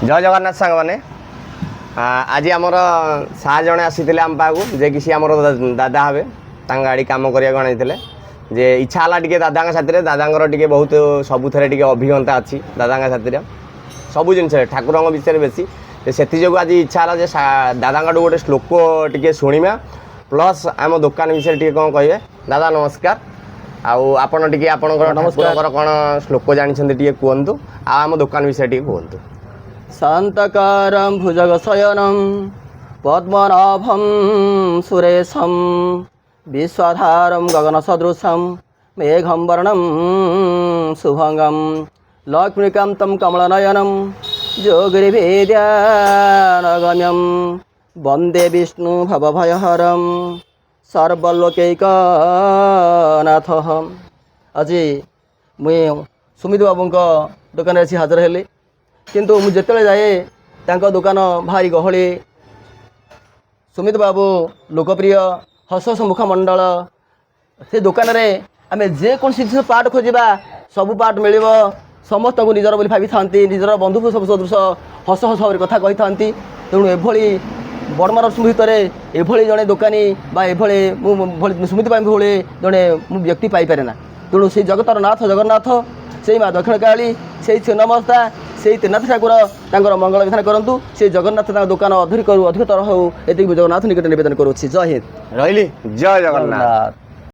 जय जगन्नाथ सांग मैंने आज आमर सार जड़े आसी आम पाक जे कि आम दादा हे गाड़ी कम करते जे इच्छा है टे दादा साथी दादा टे बहुत सबुथ अभिज्ञता अच्छी दादा साथी सब जिन ठाकुर विषय बेसी से जो आज इच्छा है दादा गोटे श्लोक टे शुणा प्लस आम दुकान विषय टे कौन कहे दादा नमस्कार आपण टे नमस्कार कौन श्लोक जानते टे कहतु आम दुकान विषय टे कहतु शांतकारं भुजगशयनं पद्मनाभं सुरेशं विश्वाधारं गगनसदृशं मेघं वर्णं शुभंगं लक्ष्मीकान्तं कमलनयनं योगिभिद्यानगम्यं वन्दे विष्णु भवभयहरं सर्वलोकैकनाथः। आज मुझे सुमित बाबूंको दुकान आसी हाजर हेली किंतु मुझे जिते जाए तांको दुकान भारी गहली सुमित बाबू लोकप्रिय हस हस मुखमंडल से दुकान रे आमे जेकोसी जिन पार्ट खोजा सबू पार्ट मिल समस्त को निजर बोली भावी था निजर बंधु सब सदृश हस हस भाव कथा कही था तेणु एभली बड़मार भितर एभली जड़े दोकानी एभली सुमित बाबू भाई जड़े व्यक्ति पाइपे ना तेणु से जगतर नाथ जगन्नाथ से माँ दक्षिण काली से छिन्नमस्ता से त्रिनाथ ठाकुर मंगल विधान करूँ से जगन्नाथ दुकान अधिक अधिकतर हो ये जगन्नाथ निकट निवेदन करुँच। जय हिंद रही जय जगन्नाथ।